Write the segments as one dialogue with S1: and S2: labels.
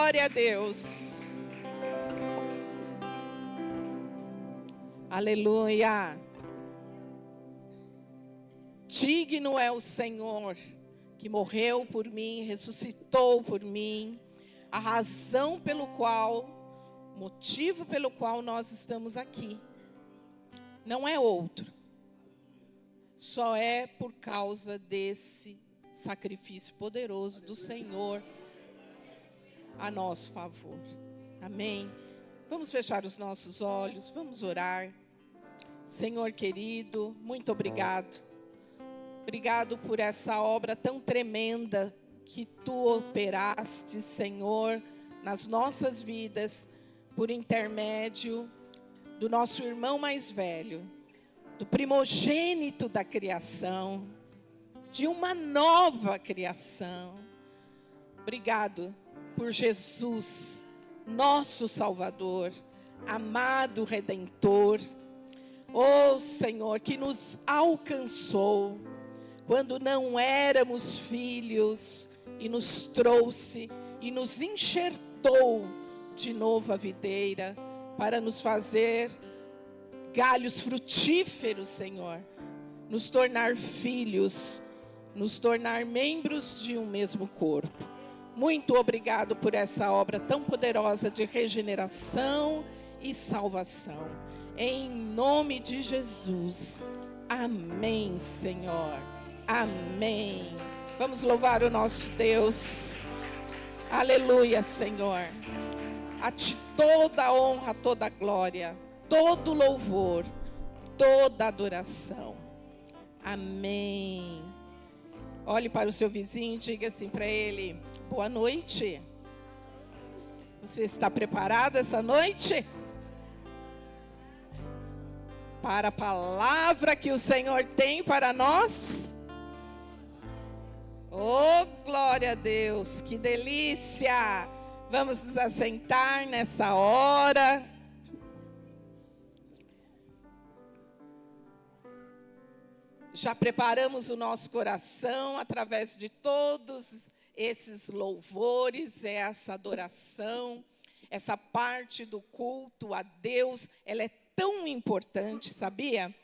S1: Glória a Deus. Aleluia. Digno é o Senhor que morreu por mim, ressuscitou por mim. A razão pelo qual, motivo pelo qual nós estamos aqui, não é outro. Só é por causa desse sacrifício poderoso do Senhor a nosso favor. Amém? Vamos fechar os nossos olhos, vamos orar. Senhor querido, muito obrigado. Obrigado por essa obra tão tremenda que Tu operaste, Senhor, nas nossas vidas, por intermédio do nosso irmão mais velho, do primogênito da criação, de uma nova criação. Obrigado por Jesus, nosso Salvador, amado Redentor. Oh Senhor, que nos alcançou quando não éramos filhos e nos trouxe e nos enxertou de novo a videira para nos fazer galhos frutíferos, Senhor, nos tornar filhos, nos tornar membros de um mesmo corpo. Muito obrigado por essa obra tão poderosa de regeneração e salvação. Em nome de Jesus. Amém, Senhor. Amém. Vamos louvar o nosso Deus. Aleluia, Senhor. A Ti toda a honra, toda a glória, todo louvor, toda adoração. Amém. Olhe para o seu vizinho e diga assim para ele: boa noite. Você está preparado essa noite? Para a palavra que o Senhor tem para nós? Oh, glória a Deus, que delícia! Vamos nos assentar nessa hora. Já preparamos o nosso coração através de todos esses louvores, essa adoração, essa parte do culto a Deus, ela é tão importante, sabia?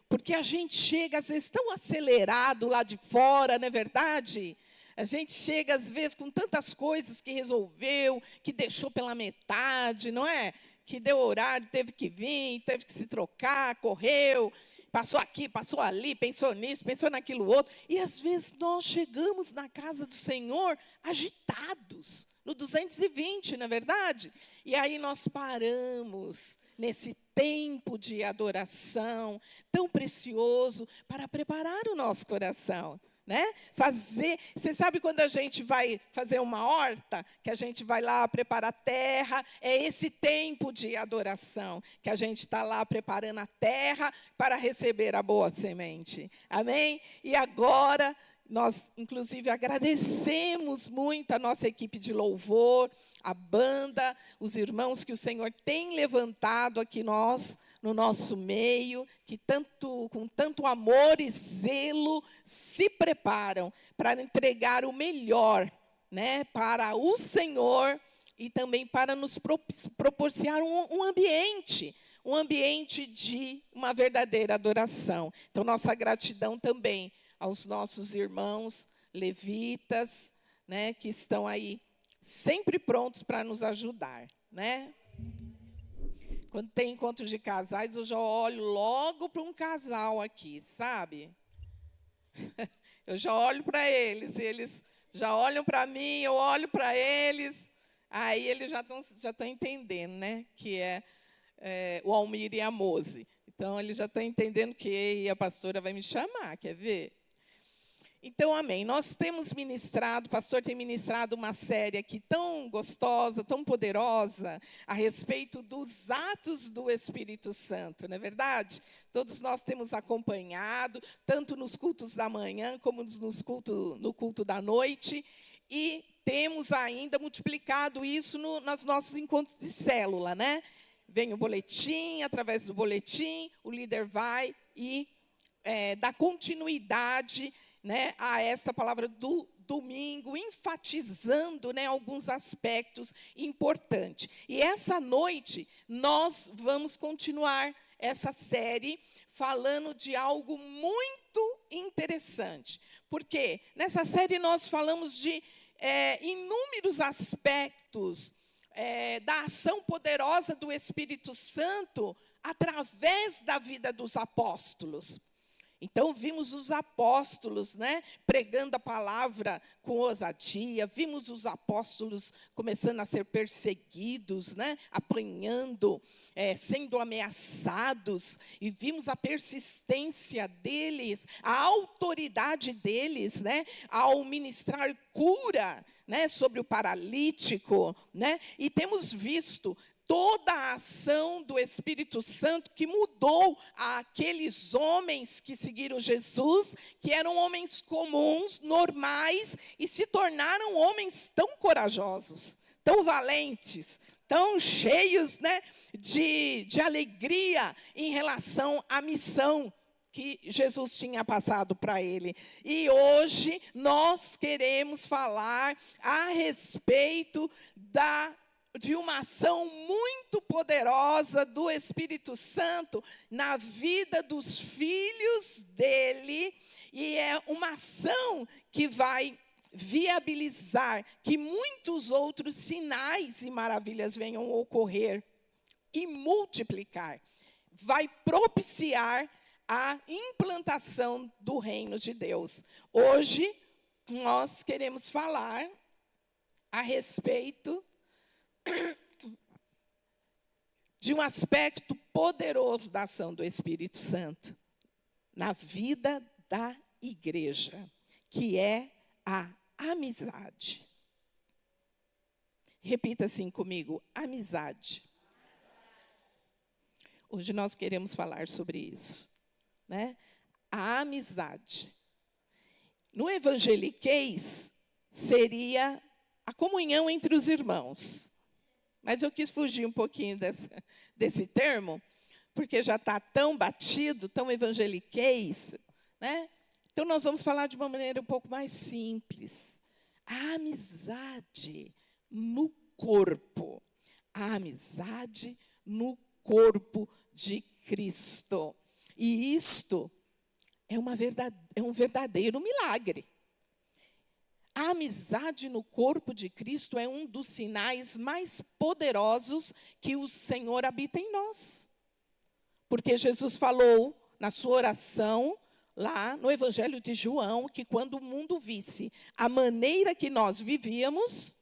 S1: Porque a gente chega, às vezes, tão acelerado lá de fora, não é verdade? A gente chega, às vezes, com tantas coisas que resolveu, que deixou pela metade, não é? Que deu horário, teve que vir, teve que se trocar, correu, passou aqui, passou ali, pensou nisso, pensou naquilo outro. E, às vezes, nós chegamos na casa do Senhor agitados, no 220, não é verdade? E aí nós paramos nesse tempo de adoração tão precioso para preparar o nosso coração, né? Você sabe quando a gente vai fazer uma horta, que a gente vai lá preparar a terra, é esse tempo de adoração, que a gente está lá preparando a terra para receber a boa semente, amém? E agora, nós, inclusive, agradecemos muito a nossa equipe de louvor, a banda, os irmãos que o Senhor tem levantado aqui no nosso meio, que com tanto amor e zelo se preparam para entregar o melhor, né, para o Senhor e também para nos proporcionar um ambiente de uma verdadeira adoração. Então, nossa gratidão também aos nossos irmãos levitas, né, que estão aí sempre prontos para nos ajudar, né? Quando tem encontro de casais, eu já olho logo para um casal aqui, sabe? Eu já olho para eles, e eles já olham para mim, eu olho para eles, aí eles já estão entendendo, né? Que é o Almir e a Mose. Então, eles já estão entendendo que a pastora vai me chamar, quer ver? Então, amém. Nós temos ministrado, o pastor tem ministrado uma série aqui tão gostosa, tão poderosa, a respeito dos atos do Espírito Santo, não é verdade? Todos nós temos acompanhado, tanto nos cultos da manhã, como no culto da noite, e temos ainda multiplicado isso nos nossos encontros de célula, né? Vem o boletim, através do boletim, o líder vai e dá continuidade, né, a essa palavra domingo, enfatizando, né, alguns aspectos importantes. E essa noite, nós vamos continuar essa série falando de algo muito interessante. Porque nessa série nós falamos de inúmeros aspectos da ação poderosa do Espírito Santo através da vida dos apóstolos. Então, vimos os apóstolos, né, pregando a palavra com ousadia, vimos os apóstolos começando a ser perseguidos, né, apanhando, sendo ameaçados, e vimos a persistência deles, a autoridade deles, né, ao ministrar cura, né, sobre o paralítico, né, e temos visto toda a ação do Espírito Santo que mudou aqueles homens que seguiram Jesus, que eram homens comuns, normais, e se tornaram homens tão corajosos, tão valentes, tão cheios, né, de alegria em relação à missão que Jesus tinha passado para ele. E hoje nós queremos falar a respeito de uma ação muito poderosa do Espírito Santo na vida dos filhos dele, e é uma ação que vai viabilizar que muitos outros sinais e maravilhas venham ocorrer e multiplicar. Vai propiciar a implantação do reino de Deus. Hoje, nós queremos falar a respeito de um aspecto poderoso da ação do Espírito Santo na vida da igreja, que é a amizade. Repita assim comigo: amizade. Hoje nós queremos falar sobre isso, né? A amizade. No evangeliquez, seria a comunhão entre os irmãos. Mas eu quis fugir um pouquinho desse termo, porque já está tão batido, tão evangeliquez, né? Então, nós vamos falar de uma maneira um pouco mais simples. A amizade no corpo. A amizade no corpo de Cristo. E isto é um verdadeiro milagre. A amizade no corpo de Cristo é um dos sinais mais poderosos que o Senhor habita em nós. Porque Jesus falou na sua oração, lá no Evangelho de João, que quando o mundo visse a maneira que nós vivíamos,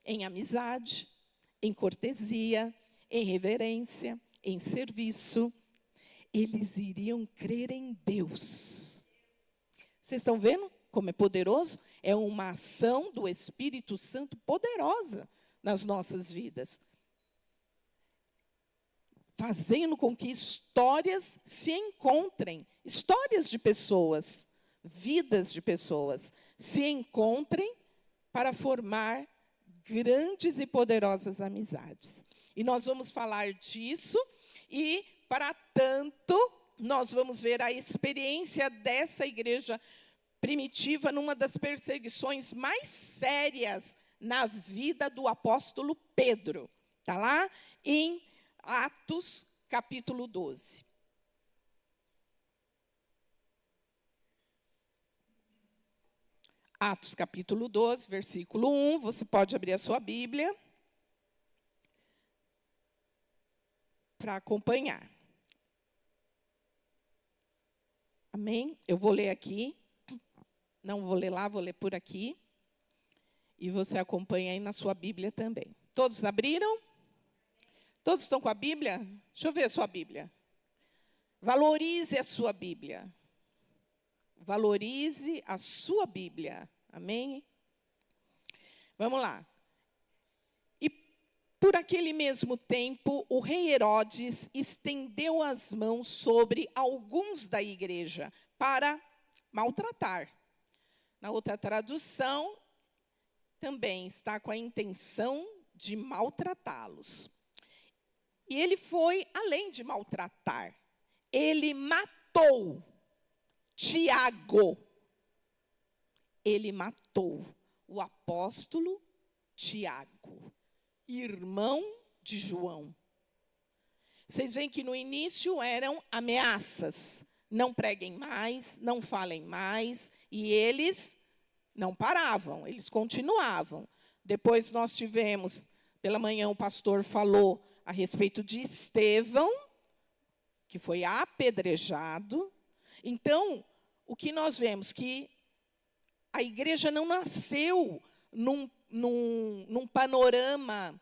S1: em amizade, em cortesia, em reverência, em serviço, eles iriam crer em Deus. Vocês estão vendo como é poderoso? É uma ação do Espírito Santo poderosa nas nossas vidas, fazendo com que histórias se encontrem, histórias de pessoas, vidas de pessoas, se encontrem para formar grandes e poderosas amizades. E nós vamos falar disso, e, para tanto, nós vamos ver a experiência dessa igreja primitiva numa das perseguições mais sérias na vida do apóstolo Pedro. Está lá em Atos, capítulo 12. Atos, capítulo 12, versículo 1. Você pode abrir a sua Bíblia para acompanhar. Amém? Eu vou ler aqui. Não vou ler lá, vou ler por aqui. E você acompanha aí na sua Bíblia também. Todos abriram? Todos estão com a Bíblia? Deixa eu ver a sua Bíblia. Valorize a sua Bíblia. Valorize a sua Bíblia. Amém? Vamos lá. E por aquele mesmo tempo, o rei Herodes estendeu as mãos sobre alguns da igreja para maltratar. Na outra tradução, também está com a intenção de maltratá-los. E ele foi além de maltratar. Ele matou Tiago ele matou o apóstolo Tiago, irmão de João. Vocês veem que no início eram ameaças. Não preguem mais, não falem mais. E eles não paravam, eles continuavam. Depois nós tivemos, pela manhã o pastor falou a respeito de Estevão, que foi apedrejado. Então, o que nós vemos? Que a igreja não nasceu num panorama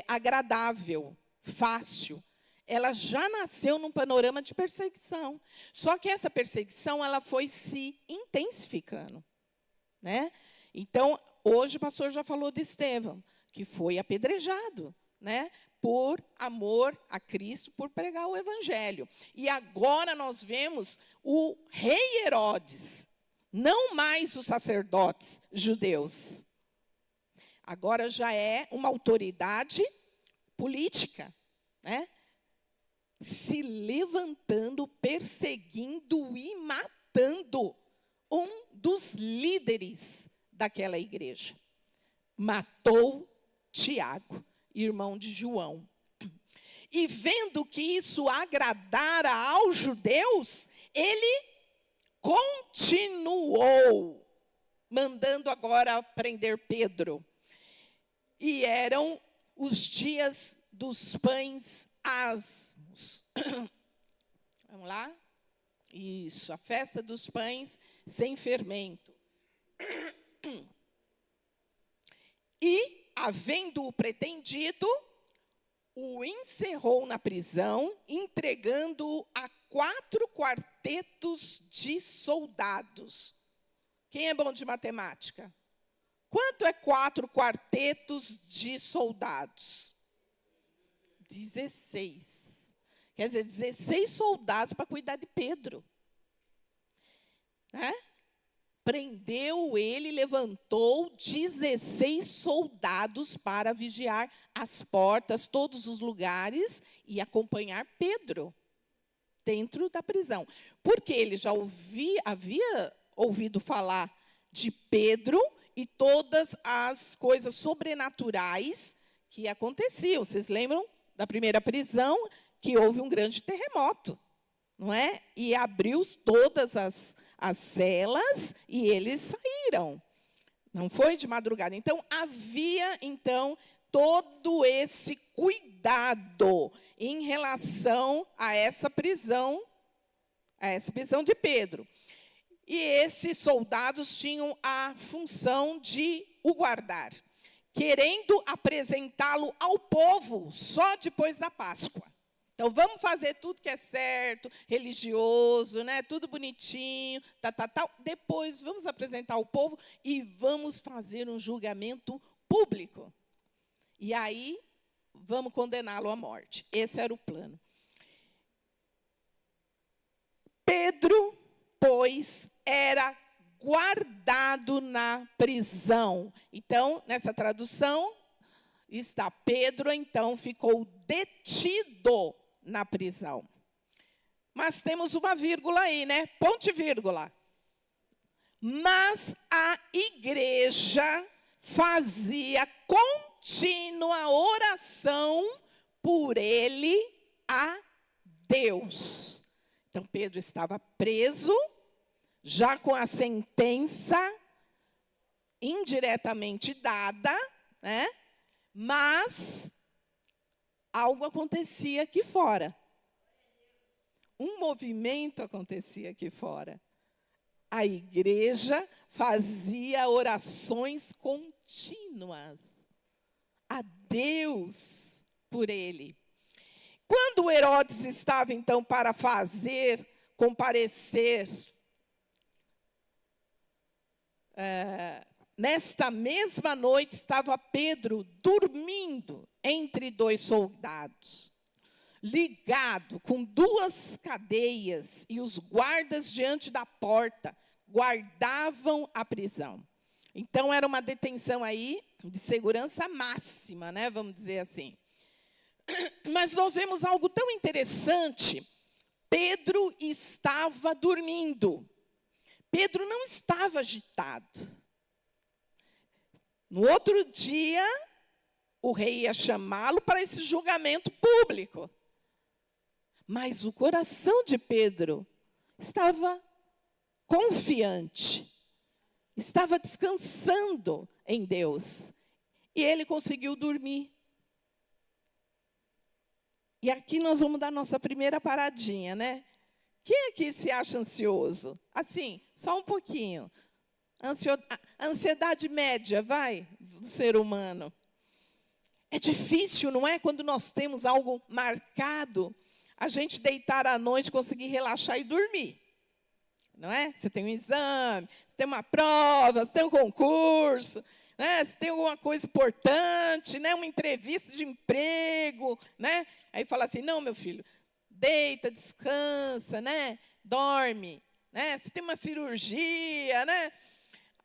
S1: agradável, fácil. Ela já nasceu num panorama de perseguição. Só que essa perseguição ela foi se intensificando, né? Então, hoje o pastor já falou de Estevão, que foi apedrejado, né? Por amor a Cristo, por pregar o evangelho. E agora nós vemos o rei Herodes, não mais os sacerdotes judeus. Agora já é uma autoridade política, né? Se levantando, perseguindo e matando um dos líderes daquela igreja. Matou Tiago, irmão de João. E vendo que isso agradara aos judeus, ele continuou, mandando agora prender Pedro. E eram os dias dos pães asmos. Vamos lá? Isso, a festa dos pães sem fermento. E, havendo-o pretendido, o encerrou na prisão, entregando-o a 4 quartetos de soldados. Quem é bom de matemática? Quanto é 4 quartetos de soldados? 16. Quer dizer, 16 soldados para cuidar de Pedro. Né? Prendeu ele, levantou 16 soldados para vigiar as portas, todos os lugares, e acompanhar Pedro dentro da prisão. Porque ele já havia ouvido falar de Pedro e todas as coisas sobrenaturais que aconteciam. Vocês lembram da primeira prisão? Que houve um grande terremoto, não é? E abriu todas as celas e eles saíram. Não foi de madrugada. Então, havia, todo esse cuidado em relação a essa prisão de Pedro. E esses soldados tinham a função de o guardar, querendo apresentá-lo ao povo só depois da Páscoa. Então, vamos fazer tudo que é certo, religioso, né? Tudo bonitinho, tal. Depois, vamos apresentar ao povo e vamos fazer um julgamento público. E aí, vamos condená-lo à morte. Esse era o plano. Pedro, pois, era guardado na prisão. Então, nessa tradução, está Pedro, então, ficou detido na prisão. Mas temos uma vírgula aí, né? Ponto e vírgula. Mas a igreja fazia contínua oração por ele a Deus. Então, Pedro estava preso, já com a sentença indiretamente dada, né? Mas algo acontecia aqui fora. Um movimento acontecia aqui fora. A igreja fazia orações contínuas a Deus por ele. Quando Herodes estava, então, para fazer comparecer nesta mesma noite estava Pedro dormindo entre 2 soldados, ligado com 2 cadeias, e os guardas diante da porta guardavam a prisão. Então, era uma detenção aí de segurança máxima, né? Vamos dizer assim. Mas nós vemos algo tão interessante. Pedro estava dormindo. Pedro não estava agitado. No outro dia, o rei ia chamá-lo para esse julgamento público. Mas o coração de Pedro estava confiante, estava descansando em Deus. E ele conseguiu dormir. E aqui nós vamos dar nossa primeira paradinha, né? Quem aqui se acha ansioso? Assim, só um pouquinho. A ansiedade média, vai, do ser humano. É difícil, não é? Quando nós temos algo marcado, a gente deitar à noite, conseguir relaxar e dormir. Não é? Você tem um exame, você tem uma prova, você tem um concurso, né? Você tem alguma coisa importante, né? Uma entrevista de emprego, né? Aí fala assim, não, meu filho, deita, descansa, né? Dorme, né? Você tem uma cirurgia, né?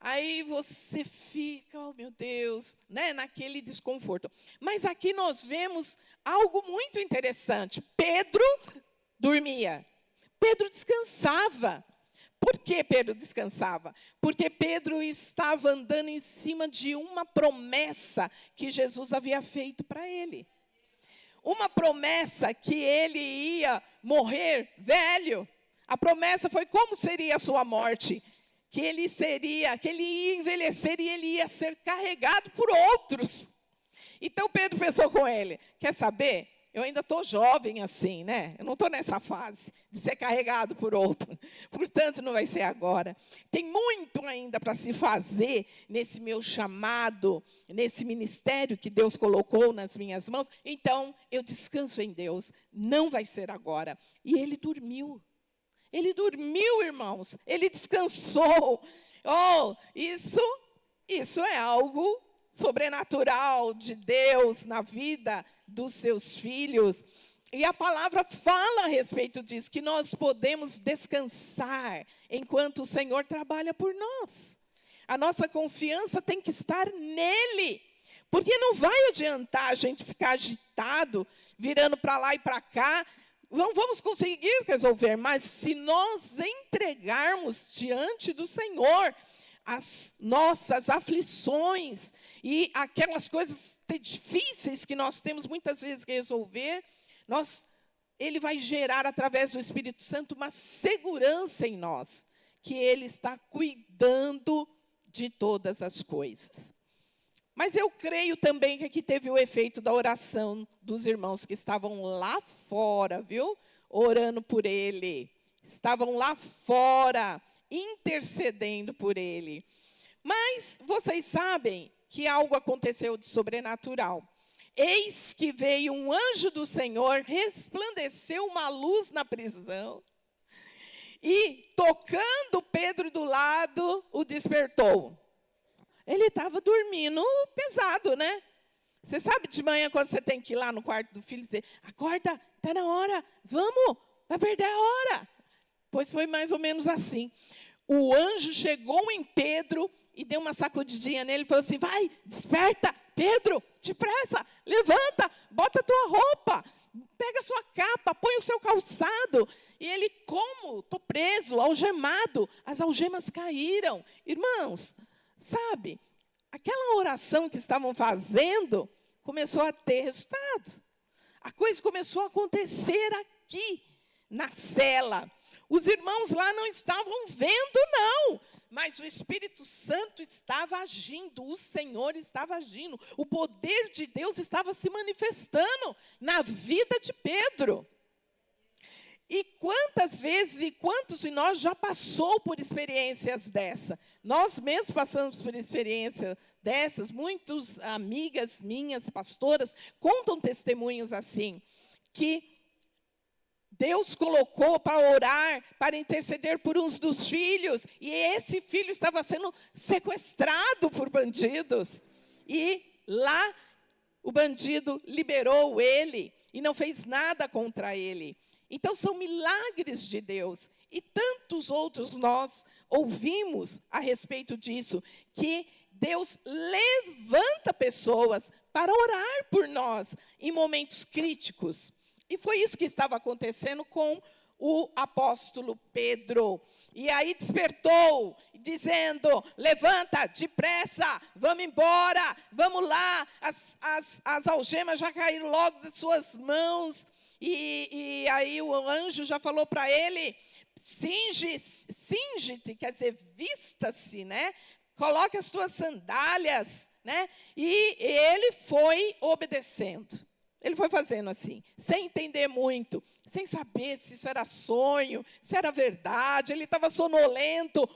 S1: Aí você fica, oh meu Deus, né? Naquele desconforto. Mas aqui nós vemos algo muito interessante. Pedro dormia. Pedro descansava. Por que Pedro descansava? Porque Pedro estava andando em cima de uma promessa que Jesus havia feito para ele. Uma promessa que ele ia morrer velho. A promessa foi como seria a sua morte. Que ele ia envelhecer e ele ia ser carregado por outros. Então Pedro pensou com ele, quer saber? Eu ainda estou jovem assim, né? Eu não estou nessa fase de ser carregado por outro. Portanto, não vai ser agora. Tem muito ainda para se fazer nesse meu chamado, nesse ministério que Deus colocou nas minhas mãos. Então, eu descanso em Deus. Não vai ser agora. E ele dormiu. Ele dormiu, irmãos. Ele descansou. Oh, isso é algo sobrenatural de Deus na vida dos seus filhos. E a palavra fala a respeito disso, que nós podemos descansar enquanto o Senhor trabalha por nós. A nossa confiança tem que estar nele. Porque não vai adiantar a gente ficar agitado, virando para lá e para cá. Não vamos conseguir resolver, mas se nós entregarmos diante do Senhor as nossas aflições e aquelas coisas difíceis que nós temos muitas vezes que resolver, Ele vai gerar através do Espírito Santo uma segurança em nós, que Ele está cuidando de todas as coisas. Mas eu creio também que aqui teve o efeito da oração dos irmãos que estavam lá fora, viu? Orando por ele. Estavam lá fora, intercedendo por ele. Mas vocês sabem que algo aconteceu de sobrenatural. Eis que veio um anjo do Senhor, resplandeceu uma luz na prisão. E, tocando Pedro do lado, o despertou. Ele estava dormindo pesado, né? Você sabe de manhã, quando você tem que ir lá no quarto do filho e dizer, acorda, está na hora, vamos, vai perder a hora. Pois foi mais ou menos assim. O anjo chegou em Pedro e deu uma sacudidinha nele e falou assim, vai, desperta, Pedro, depressa, levanta, bota a tua roupa, pega a sua capa, põe o seu calçado. E ele, como? Estou preso, algemado. As algemas caíram. Irmãos, sabe, aquela oração que estavam fazendo começou a ter resultado. A coisa começou a acontecer aqui, na cela. Os irmãos lá não estavam vendo, não. Mas o Espírito Santo estava agindo, o Senhor estava agindo. O poder de Deus estava se manifestando na vida de Pedro. E quantas vezes e quantos de nós já passou por experiências dessa? Nós mesmos passamos por experiências dessas. Muitas amigas minhas, pastoras, contam testemunhos assim, que Deus colocou para orar, para interceder por uns dos filhos, e esse filho estava sendo sequestrado por bandidos. E lá o bandido liberou ele e não fez nada contra ele. Então são milagres de Deus. E tantos outros nós ouvimos a respeito disso, que Deus levanta pessoas para orar por nós em momentos críticos. E foi isso que estava acontecendo com o apóstolo Pedro. E aí despertou, dizendo: levanta, depressa, vamos embora, vamos lá. As algemas já caíram logo das suas mãos. E aí o anjo já falou para ele: cinge-te, quer dizer, vista-se, né? Coloque as tuas sandálias, né? E ele foi obedecendo. Ele foi fazendo assim, sem entender muito, sem saber se isso era sonho, se era verdade. Ele estava sonolento,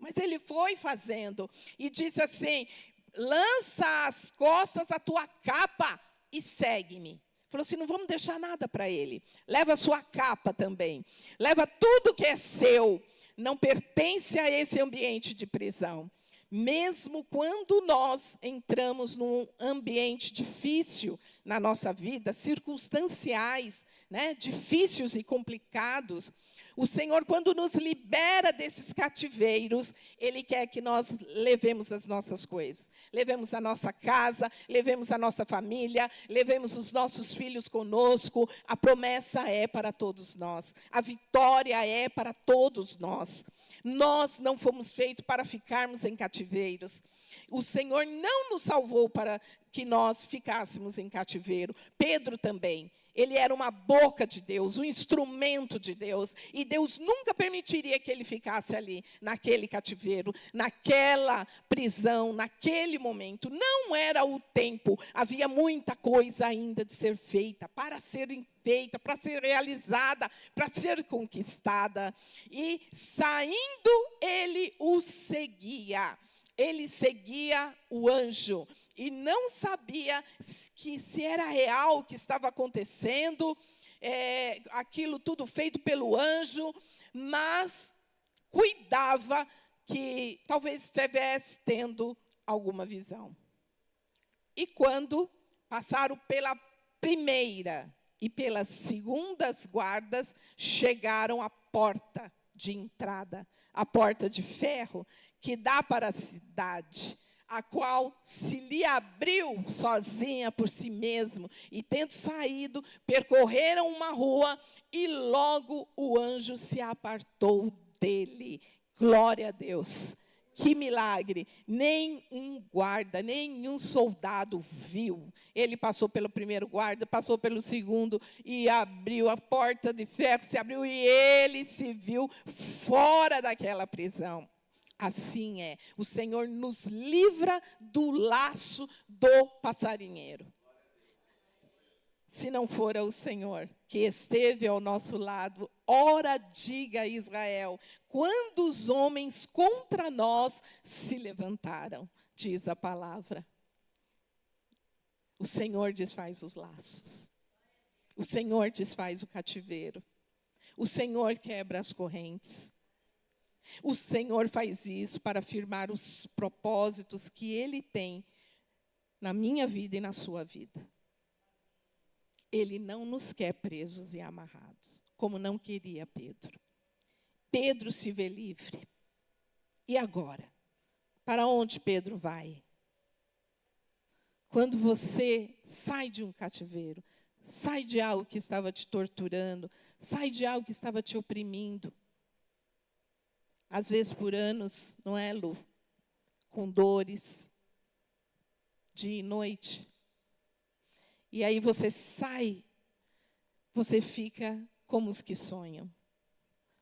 S1: mas ele foi fazendo. E disse assim: lança às costas a tua capa e segue-me. Falou assim: não vamos deixar nada para ele. Leva a sua capa também. Leva tudo que é seu. Não pertence a esse ambiente de prisão. Mesmo quando nós entramos num ambiente difícil na nossa vida, circunstanciais, né, difíceis e complicados, o Senhor, quando nos libera desses cativeiros, Ele quer que nós levemos as nossas coisas. Levemos a nossa casa, levemos a nossa família, levemos os nossos filhos conosco. A promessa é para todos nós. A vitória é para todos nós. Nós não fomos feitos para ficarmos em cativeiros. O Senhor não nos salvou para que nós ficássemos em cativeiro. Pedro também. Ele era uma boca de Deus, um instrumento de Deus. E Deus nunca permitiria que ele ficasse ali, naquele cativeiro, naquela prisão, naquele momento. Não era o tempo. Havia muita coisa ainda de ser feita, para ser feita, para ser realizada, para ser conquistada. E saindo, ele o seguia. Ele seguia o anjo. E não sabia que se era real o que estava acontecendo, aquilo tudo feito pelo anjo, mas cuidava que talvez estivesse tendo alguma visão. E quando passaram pela primeira e pelas segundas guardas, chegaram à porta de entrada, a porta de ferro que dá para a cidade, a qual se lhe abriu sozinha por si mesmo, e tendo saído, percorreram uma rua, e logo o anjo se apartou dele. Glória a Deus! Que milagre! Nenhum guarda, nenhum soldado viu. Ele passou pelo primeiro guarda, passou pelo segundo, e abriu a porta de ferro, se abriu, e ele se viu fora daquela prisão. Assim é, o Senhor nos livra do laço do passarinheiro. Se não for o Senhor que esteve ao nosso lado, ora diga a Israel, quando os homens contra nós se levantaram, diz a palavra. O Senhor desfaz os laços. O Senhor desfaz o cativeiro. O Senhor quebra as correntes. O Senhor faz isso para afirmar os propósitos que Ele tem na minha vida e na sua vida. Ele não nos quer presos e amarrados, como não queria Pedro. Pedro se vê livre. E agora? Para onde Pedro vai? Quando você sai de um cativeiro, sai de algo que estava te torturando, sai de algo que estava te oprimindo, às vezes por anos, não é, Lu? Com dores, dia e noite. E aí você sai, você fica como os que sonham.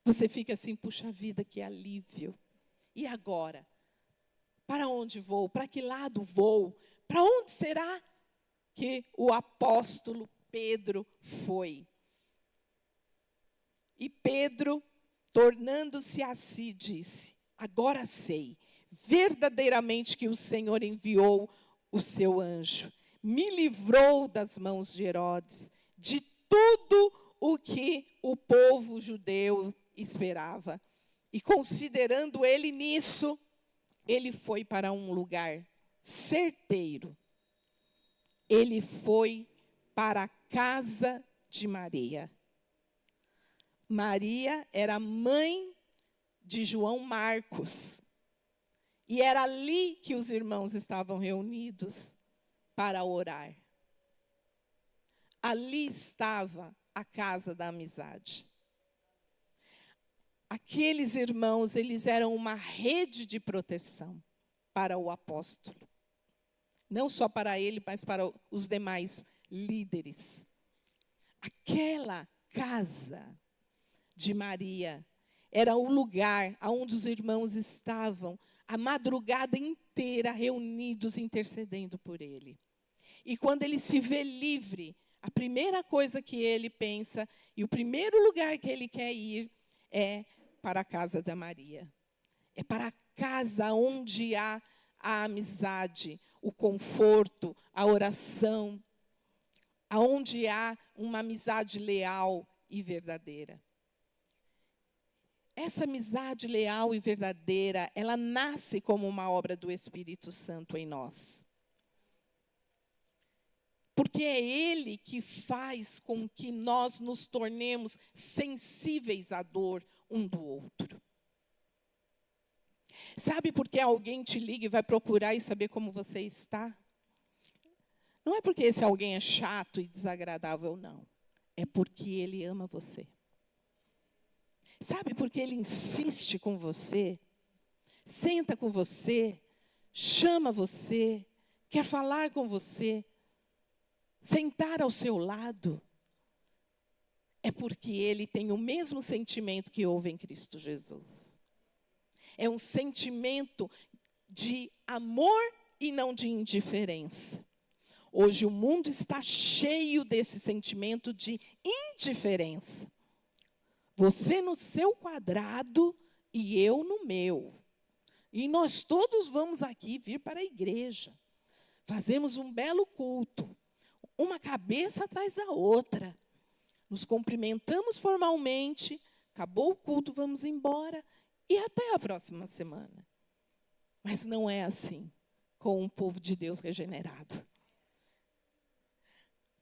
S1: Você fica assim, puxa vida, que alívio. E agora? Para onde vou? Para que lado vou? Para onde será que o apóstolo Pedro foi? E Pedro, tornando-se a si, disse: agora sei verdadeiramente que o Senhor enviou o seu anjo, me livrou das mãos de Herodes, de tudo o que o povo judeu esperava. E considerando ele nisso, ele foi para um lugar certeiro. Ele foi para a casa de Maria. Maria era mãe de João Marcos. E era ali que os irmãos estavam reunidos para orar. Ali estava a casa da amizade. Aqueles irmãos, eles eram uma rede de proteção para o apóstolo. Não só para ele, mas para os demais líderes. Aquela casa de Maria era o lugar onde os irmãos estavam a madrugada inteira reunidos, intercedendo por ele. E quando ele se vê livre, a primeira coisa que ele pensa, e o primeiro lugar que ele quer ir, é para a casa da Maria. É para a casa onde há a amizade, o conforto, a oração, aonde há uma amizade leal e verdadeira. Essa amizade leal e verdadeira, ela nasce como uma obra do Espírito Santo em nós. Porque é Ele que faz com que nós nos tornemos sensíveis à dor um do outro. Sabe por que alguém te liga e vai procurar e saber como você está? Não é porque esse alguém é chato e desagradável, não. É porque ele ama você. Sabe por que ele insiste com você? Senta com você, chama você, quer falar com você, sentar ao seu lado. É porque ele tem o mesmo sentimento que houve em Cristo Jesus. É um sentimento de amor e não de indiferença. Hoje o mundo está cheio desse sentimento de indiferença. Você no seu quadrado e eu no meu. E nós todos vamos aqui vir para a igreja. Fazemos um belo culto, uma cabeça atrás da outra. Nos cumprimentamos formalmente, acabou o culto, vamos embora. E até a próxima semana. Mas não é assim com o povo de Deus regenerado.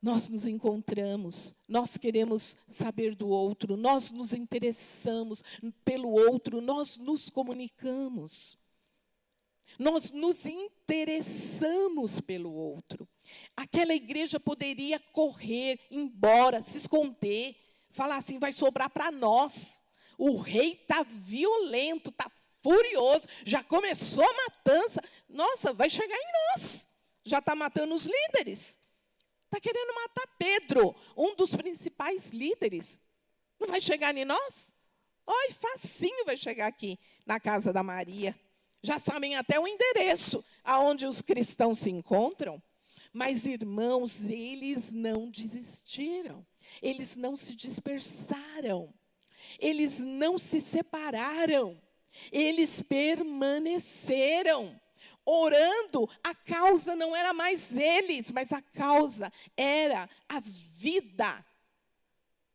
S1: Nós nos encontramos, nós queremos saber do outro, nós nos interessamos pelo outro, nós nos comunicamos. Nós nos interessamos pelo outro. Aquela igreja poderia correr, embora, se esconder, falar assim, vai sobrar para nós. O rei está violento, está furioso, já começou a matança. Nossa, vai chegar em nós. Já está matando os líderes. Está querendo matar Pedro, um dos principais líderes. Não vai chegar em nós? Olha, facinho vai chegar aqui na casa da Maria. Já sabem até o endereço aonde os cristãos se encontram. Mas, irmãos, eles não desistiram. Eles não se dispersaram. Eles não se separaram. Eles permaneceram. Orando, a causa não era mais eles, mas a causa era a vida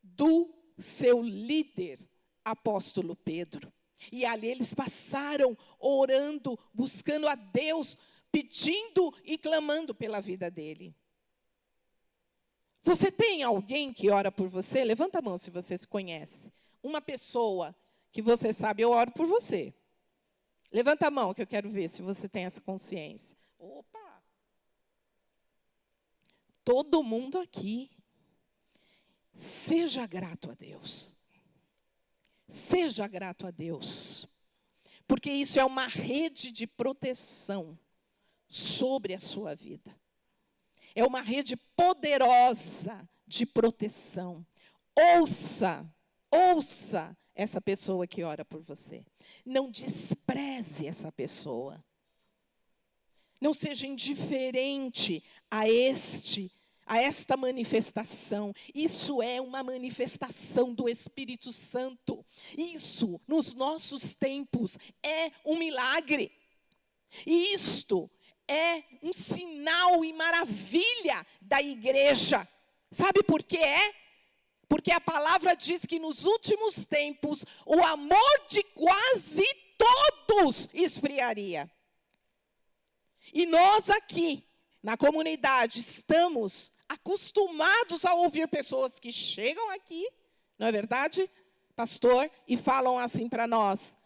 S1: do seu líder, apóstolo Pedro. E ali eles passaram orando, buscando a Deus, pedindo e clamando pela vida dele. Você tem alguém que ora por você? Levanta a mão se você se conhece. Uma pessoa que você sabe, eu oro por você. Levanta a mão que eu quero ver se você tem essa consciência. Opa! Todo mundo aqui. Seja grato a Deus. Seja grato a Deus. Porque isso é uma rede de proteção sobre a sua vida. É uma rede poderosa de proteção. Ouça essa pessoa que ora por você. Não despreze essa pessoa. Não seja indiferente a esta manifestação. Isso é uma manifestação do Espírito Santo. Isso, nos nossos tempos, é um milagre. E isto é um sinal e maravilha da igreja. Sabe por que é? Porque a palavra diz que nos últimos tempos, o amor de quase todos esfriaria. E nós aqui, na comunidade, estamos acostumados a ouvir pessoas que chegam aqui, não é verdade, pastor? E falam assim para nós,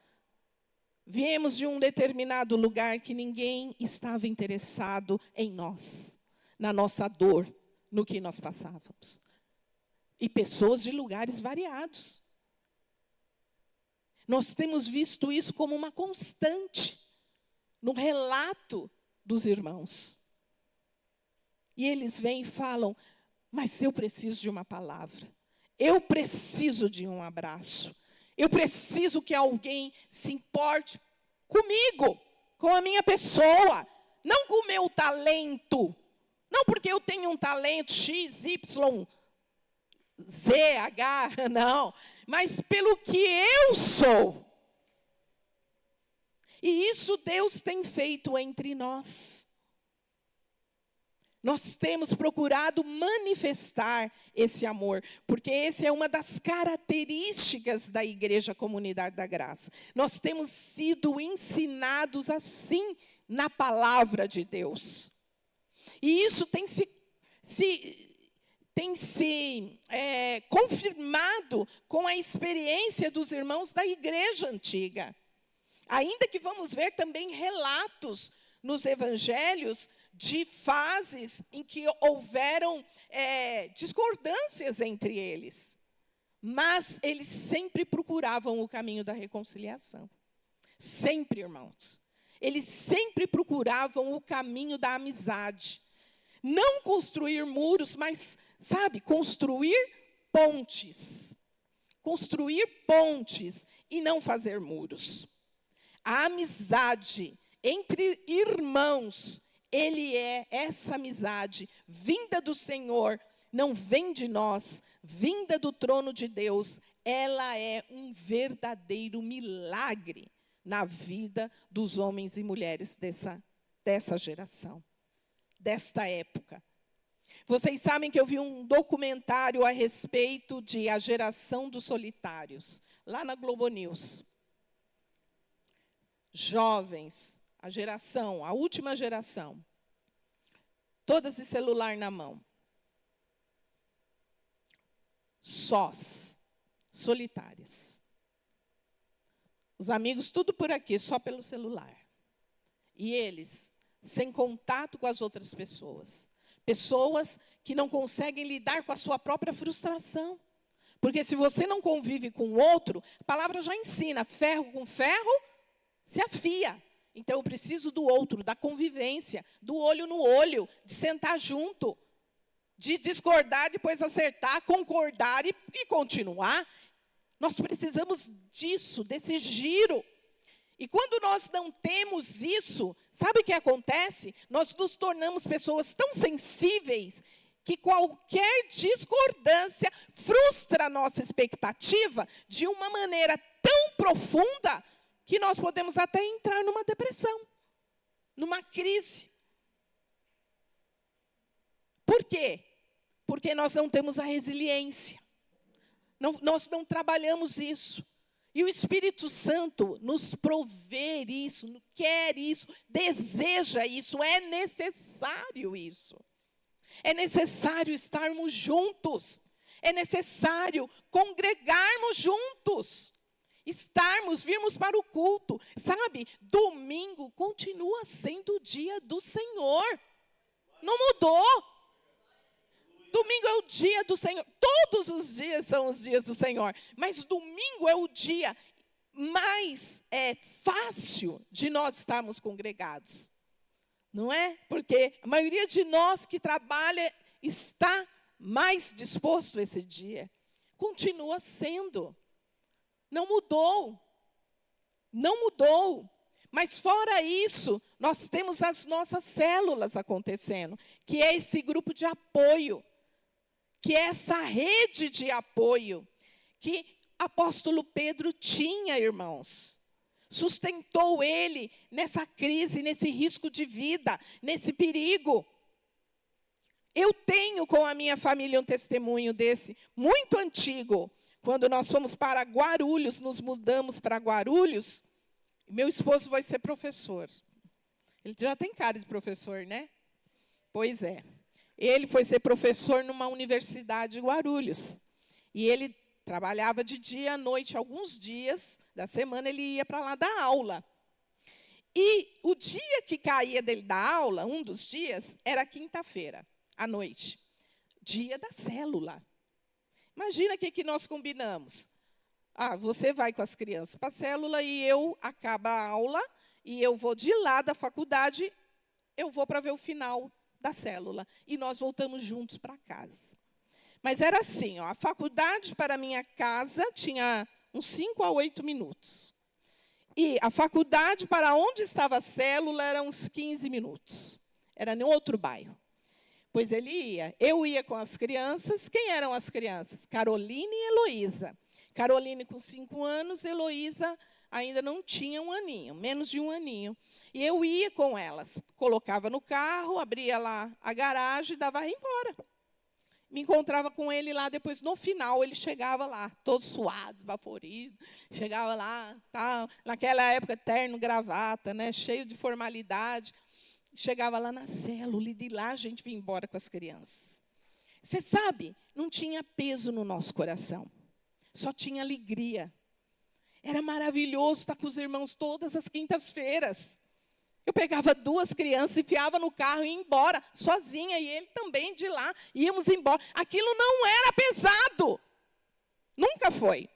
S1: viemos de um determinado lugar que ninguém estava interessado em nós, na nossa dor, no que nós passávamos. E pessoas de lugares variados. Nós temos visto isso como uma constante no relato dos irmãos. E eles vêm e falam, mas eu preciso de uma palavra. Eu preciso de um abraço. Eu preciso que alguém se importe comigo, com a minha pessoa, não com o meu talento. Não porque eu tenho um talento X, Y, Z, H, não. Mas pelo que eu sou. E isso Deus tem feito entre nós. Nós temos procurado manifestar esse amor, porque essa é uma das características da Igreja Comunidade da Graça. Nós temos sido ensinados assim na palavra de Deus. E isso tem se confirmado com a experiência dos irmãos da igreja antiga. Ainda que vamos ver também relatos nos evangelhos de fases em que houveram discordâncias entre eles. Mas eles sempre procuravam o caminho da reconciliação. Sempre, irmãos. Eles sempre procuravam o caminho da amizade. Não construir muros, mas, construir pontes. Construir pontes e não fazer muros. A amizade entre irmãos, essa amizade vinda do Senhor, não vem de nós, vinda do trono de Deus, ela é um verdadeiro milagre na vida dos homens e mulheres dessa geração, desta época. Vocês sabem que eu vi um documentário a respeito de A Geração dos Solitários, lá na Globo News. Jovens, a última geração, todas de celular na mão. Sós, solitárias. Os amigos tudo por aqui, só pelo celular. E eles, sem contato com as outras pessoas. Pessoas que não conseguem lidar com a sua própria frustração. Porque se você não convive com o outro, a palavra já ensina, ferro com ferro se afia. Então, eu preciso do outro, da convivência, do olho no olho, de sentar junto, de discordar, depois acertar, concordar e continuar. Nós precisamos disso, desse giro. E quando nós não temos isso, sabe o que acontece? Nós nos tornamos pessoas tão sensíveis que qualquer discordância frustra a nossa expectativa de uma maneira tão profunda que nós podemos até entrar numa depressão, numa crise. Por quê? Porque nós não temos a resiliência. Nós não trabalhamos isso. E o Espírito Santo nos provê isso, quer isso, deseja isso, é necessário isso. É necessário estarmos juntos. É necessário congregarmos juntos. Virmos para o culto. Domingo continua sendo o dia do Senhor. Não mudou. Domingo é o dia do Senhor. Todos os dias são os dias do Senhor. Mas domingo é o dia mais fácil de nós estarmos congregados. Não é? Porque a maioria de nós que trabalha está mais disposto esse dia. Continua sendo. Não mudou. Não mudou. Mas fora isso, nós temos as nossas células acontecendo, que é esse grupo de apoio, que é essa rede de apoio que apóstolo Pedro tinha, irmãos. Sustentou ele nessa crise, nesse risco de vida, nesse perigo. Eu tenho com a minha família um testemunho desse, muito antigo. Quando nós fomos para Guarulhos, nos mudamos para Guarulhos, meu esposo vai ser professor. Ele já tem cara de professor, né? Pois é. Ele foi ser professor numa universidade de Guarulhos. E ele trabalhava de dia à noite, alguns dias da semana ele ia para lá dar aula. E o dia que caía dele dar aula, um dos dias, era quinta-feira, à noite. Dia da célula. Imagina o que nós combinamos. você vai com as crianças para a célula e eu acaba a aula e eu vou de lá da faculdade, eu vou para ver o final da célula. E nós voltamos juntos para casa. Mas era assim, a faculdade para a minha casa tinha uns 5 a 8 minutos. E a faculdade para onde estava a célula era uns 15 minutos. Era em outro bairro. Pois ele ia. Eu ia com as crianças. Quem eram as crianças? Caroline e Heloísa. Caroline com 5 anos, Heloísa ainda não tinha 1 aninho, menos de 1 aninho. E eu ia com elas. Colocava no carro, abria lá a garagem e dava embora. Me encontrava com ele lá, depois, no final, ele chegava lá, todo suado, esbaforido. Chegava lá, tal, naquela época, terno, gravata, né, cheio de formalidade. Chegava lá na célula e de lá a gente vinha embora com as crianças. Você sabe, não tinha peso no nosso coração. Só tinha alegria. Era maravilhoso estar com os irmãos todas as quintas-feiras. Eu pegava 2 crianças, enfiava no carro e ia embora, sozinha, e ele também de lá, íamos embora. Aquilo não era pesado. Nunca foi.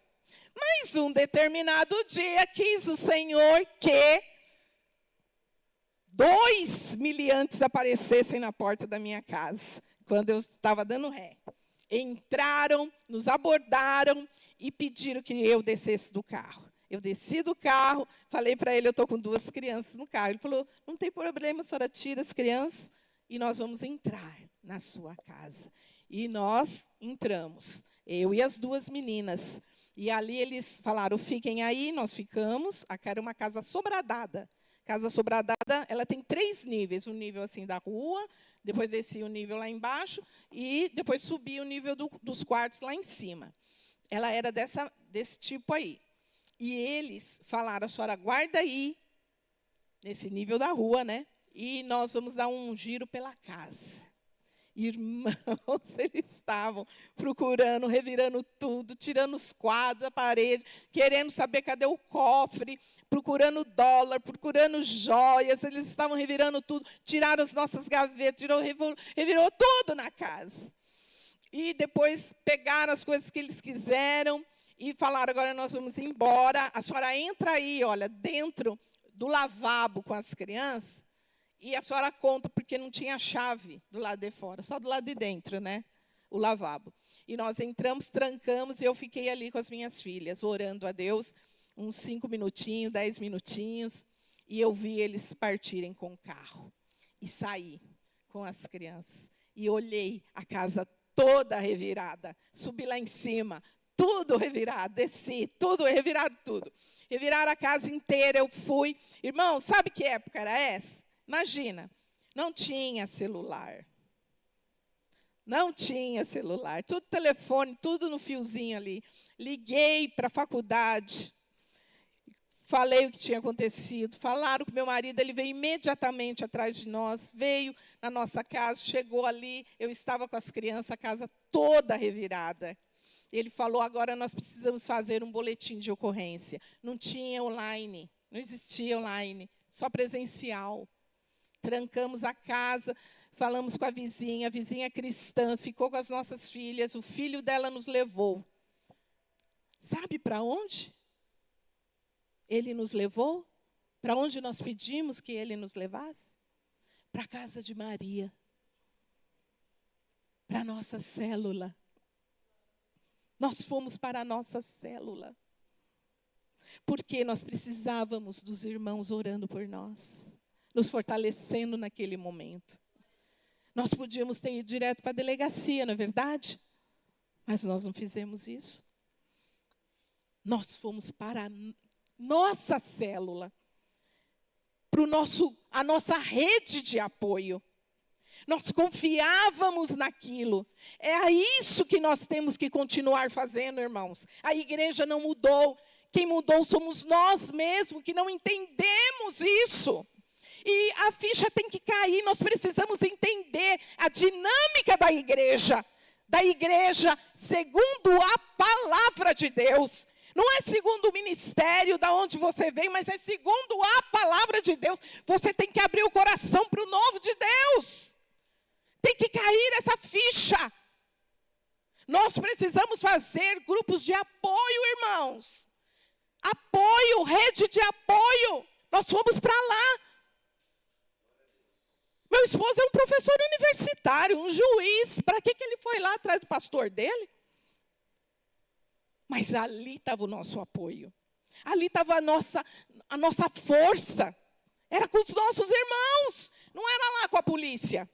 S1: Mas um determinado dia quis o Senhor que 2 miliantes aparecessem na porta da minha casa, quando eu estava dando ré. Entraram, nos abordaram e pediram que eu descesse do carro. Eu desci do carro, falei para ele, eu estou com 2 crianças no carro. Ele falou, não tem problema, a senhora tira as crianças e nós vamos entrar na sua casa. E nós entramos, eu e as 2 meninas. E ali eles falaram, fiquem aí, nós ficamos. Aqui era uma casa sobradada. Casa sobradada, ela tem 3 níveis. Um nível assim da rua, depois descia o nível lá embaixo e depois subia o nível dos quartos lá em cima. Ela era desse tipo aí. E eles falaram, a senhora guarda aí, nesse nível da rua, né? E nós vamos dar um giro pela casa. Irmãos, eles estavam procurando, revirando tudo, tirando os quadros da parede, querendo saber cadê o cofre, procurando dólar, procurando joias. Eles estavam revirando tudo, tiraram as nossas gavetas, revirou tudo na casa. E depois pegaram as coisas que eles quiseram, e falaram, agora nós vamos embora. A senhora entra aí, olha, dentro do lavabo com as crianças, e a senhora conta, porque não tinha chave do lado de fora, só do lado de dentro, né? O lavabo. E nós entramos, trancamos, e eu fiquei ali com as minhas filhas, orando a Deus, uns 5 minutinhos, 10 minutinhos, e eu vi eles partirem com o carro. E saí com as crianças. E olhei a casa toda revirada, subi lá em cima, tudo revirado, desci, tudo revirado, tudo. Reviraram a casa inteira, eu fui. Irmão, sabe que época era essa? Imagina, não tinha celular. Não tinha celular, tudo telefone, tudo no fiozinho ali. Liguei para a faculdade, falei o que tinha acontecido. Falaram com meu marido, ele veio imediatamente atrás de nós, veio na nossa casa, chegou ali, eu estava com as crianças, a casa toda revirada. Ele falou, agora nós precisamos fazer um boletim de ocorrência. Não tinha online, não existia online, só presencial. Trancamos a casa, falamos com a vizinha cristã, ficou com as nossas filhas, o filho dela nos levou. Sabe para onde ele nos levou? Para onde nós pedimos que ele nos levasse? Para a casa de Maria, para a nossa célula. Nós fomos para a nossa célula, porque nós precisávamos dos irmãos orando por nós, nos fortalecendo naquele momento. Nós podíamos ter ido direto para a delegacia, não é verdade? Mas nós não fizemos isso. Nós fomos para a nossa célula, para a nossa rede de apoio. Nós confiávamos naquilo. É isso que nós temos que continuar fazendo, irmãos. A igreja não mudou. Quem mudou somos nós mesmos, que não entendemos isso. E a ficha tem que cair. Nós precisamos entender a dinâmica da igreja segundo a palavra de Deus. Não é segundo o ministério da onde você vem, mas é segundo a palavra de Deus. Você tem que abrir o coração para o novo de Deus. Tem que cair essa ficha. Nós precisamos fazer grupos de apoio, irmãos. Apoio, rede de apoio. Nós fomos para lá. Meu esposo é um professor universitário, um juiz. Para que ele foi lá atrás do pastor dele? Mas ali estava o nosso apoio. Ali estava a nossa força. Era com os nossos irmãos. Não era lá com a polícia.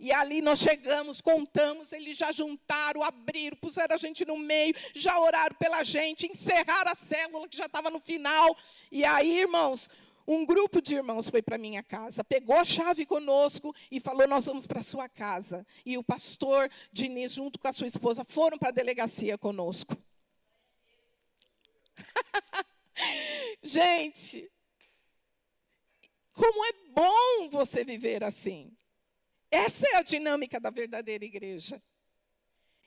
S1: E ali nós chegamos, contamos, eles já juntaram, abriram, puseram a gente no meio, já oraram pela gente, encerraram a célula que já estava no final. E aí, irmãos, um grupo de irmãos foi para a minha casa, pegou a chave conosco e falou, nós vamos para a sua casa. E o pastor Diniz, junto com a sua esposa, foram para a delegacia conosco. Gente, como é bom você viver assim. Essa é a dinâmica da verdadeira igreja.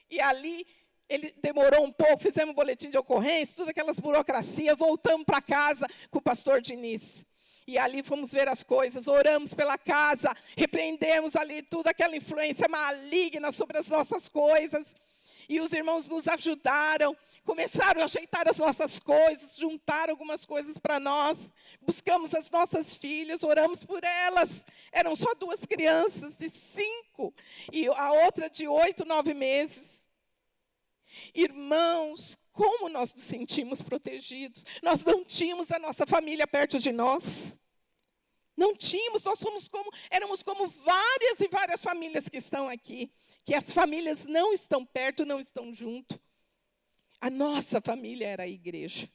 S1: E ali, ele demorou um pouco, fizemos um boletim de ocorrência, todas aquelas burocracias, voltamos para casa com o pastor Diniz. E ali fomos ver as coisas, oramos pela casa, repreendemos ali toda aquela influência maligna sobre as nossas coisas. E os irmãos nos ajudaram, começaram a ajeitar as nossas coisas, juntaram algumas coisas para nós. Buscamos as nossas filhas, oramos por elas. Eram só 2 crianças de 5 e a outra de 8, 9 meses. Irmãos, como nós nos sentimos protegidos. Nós não tínhamos a nossa família perto de nós. Não tínhamos, nós éramos como várias e várias famílias que estão aqui. Que as famílias não estão perto, não estão junto. A nossa família era a igreja.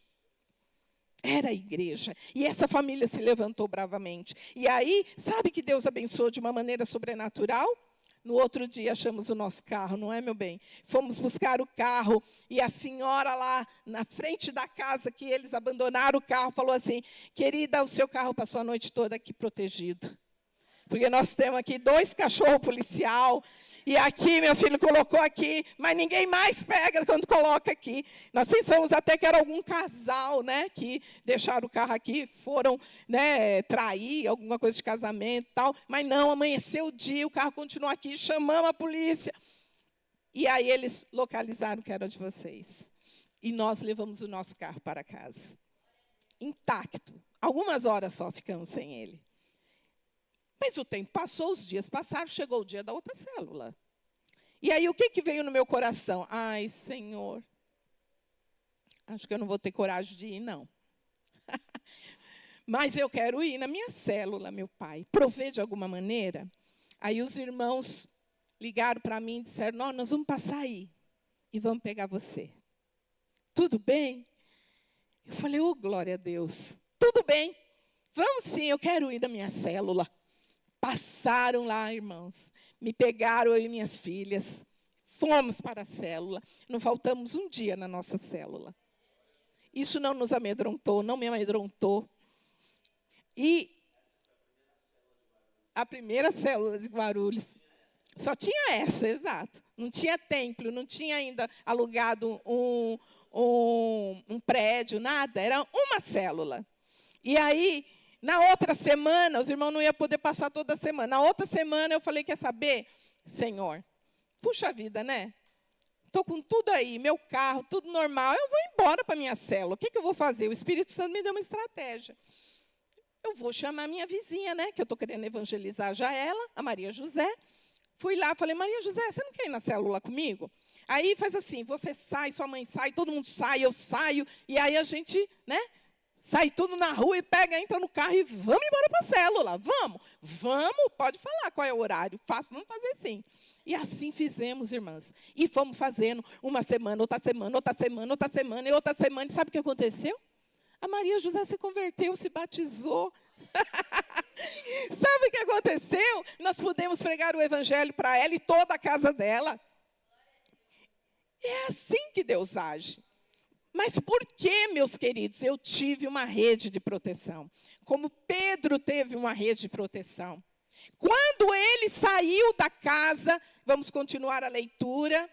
S1: Era a igreja. E essa família se levantou bravamente. E aí, sabe que Deus abençoou de uma maneira sobrenatural? No outro dia, achamos o nosso carro, não é, meu bem? Fomos buscar o carro e a senhora lá na frente da casa, que eles abandonaram o carro, falou assim, querida, o seu carro passou a noite toda aqui protegido. Porque nós temos aqui 2 cachorros policial. E aqui, meu filho colocou aqui, mas ninguém mais pega quando coloca aqui. Nós pensamos até que era algum casal, né, que deixaram o carro aqui, foram, né, trair, alguma coisa de casamento e tal. Mas não, amanheceu o dia, o carro continuou aqui, chamamos a polícia. E aí eles localizaram que era de vocês. E nós levamos o nosso carro para casa. Intacto. Algumas horas só ficamos sem ele. Mas o tempo passou, os dias passaram, chegou o dia da outra célula. E aí, o que veio no meu coração? Ai, Senhor, acho que eu não vou ter coragem de ir, não. Mas eu quero ir na minha célula, meu pai. Prover de alguma maneira. Aí os irmãos ligaram para mim e disseram, nós vamos passar aí e vamos pegar você. Tudo bem? Eu falei, glória a Deus. Tudo bem, vamos sim, eu quero ir na minha célula. Passaram lá, irmãos, me pegaram, eu e minhas filhas, fomos para a célula, não faltamos um dia na nossa célula. Isso não nos amedrontou, não me amedrontou. E a primeira célula de Guarulhos, só tinha essa, exato. Não tinha templo, não tinha ainda alugado um prédio, nada, era uma célula. E aí, na outra semana, os irmãos não iam poder passar toda semana. Na outra semana, eu falei, quer saber, Senhor, puxa vida, né? Estou com tudo aí, meu carro, tudo normal. Eu vou embora para a minha célula. O que eu vou fazer? O Espírito Santo me deu uma estratégia. Eu vou chamar a minha vizinha, né? Que eu estou querendo evangelizar já ela, a Maria José. Fui lá, falei, Maria José, você não quer ir na célula comigo? Aí faz assim, você sai, sua mãe sai, todo mundo sai, eu saio. E aí a gente, né? Sai tudo na rua e entra no carro e vamos embora para a célula. Vamos, pode falar qual é o horário. Vamos fazer sim. E assim fizemos, irmãs. E fomos fazendo uma semana, outra semana, outra semana, outra semana e outra semana. E sabe o que aconteceu? A Maria José se converteu, se batizou. Sabe o que aconteceu? Nós pudemos pregar o evangelho para ela e toda a casa dela. É assim que Deus age. Mas por que, meus queridos, eu tive uma rede de proteção? Como Pedro teve uma rede de proteção. Quando ele saiu da casa, vamos continuar a leitura.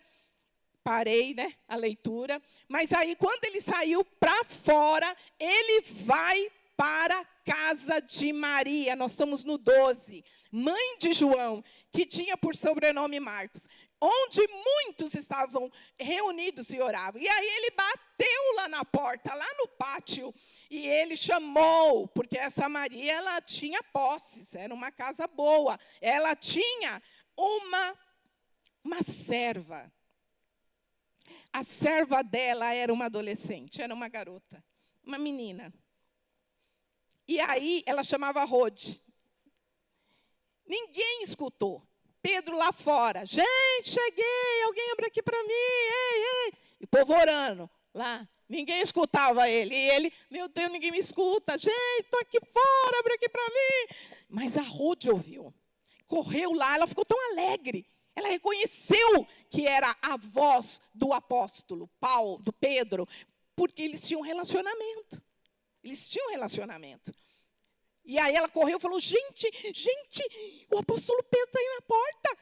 S1: Parei, né, a leitura. Mas aí, quando ele saiu para fora, ele vai para a casa de Maria. Nós estamos no 12. Mãe de João, que tinha por sobrenome Marcos. onde muitos estavam reunidos e oravam. E aí ele bateu lá na porta, lá no pátio, e ele chamou, porque essa Maria, ela tinha posses, era uma casa boa. Ela tinha uma serva. A serva dela era uma adolescente, era uma garota, uma menina. E aí ela chamava Rode. Ninguém escutou. Pedro lá fora. Gente, cheguei, alguém abre aqui para mim. Ei, ei. E o povo orando lá. Ninguém escutava ele. E ele, meu Deus, ninguém me escuta. Gente, estou aqui fora, abre aqui para mim. Mas a Rode ouviu. Correu lá, ela ficou tão alegre. Ela reconheceu que era a voz do apóstolo Paulo, do Pedro, porque eles tinham um relacionamento. Eles tinham um relacionamento. E aí ela correu e falou, gente, o apóstolo Pedro está aí na porta.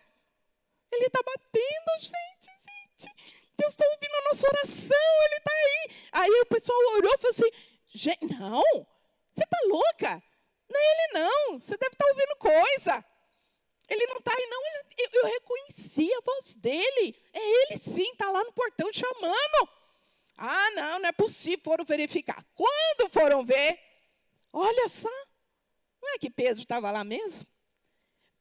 S1: Ele está batendo, gente. Deus está ouvindo a nossa oração, ele está aí. Aí o pessoal orou e falou assim, gente, não, você está louca? Não é ele não, você deve estar ouvindo coisa. Ele não está aí não, eu reconheci a voz dele. É ele sim, está lá no portão chamando. Ah, não é possível, foram verificar. Quando foram ver, olha só, não é que Pedro estava lá mesmo?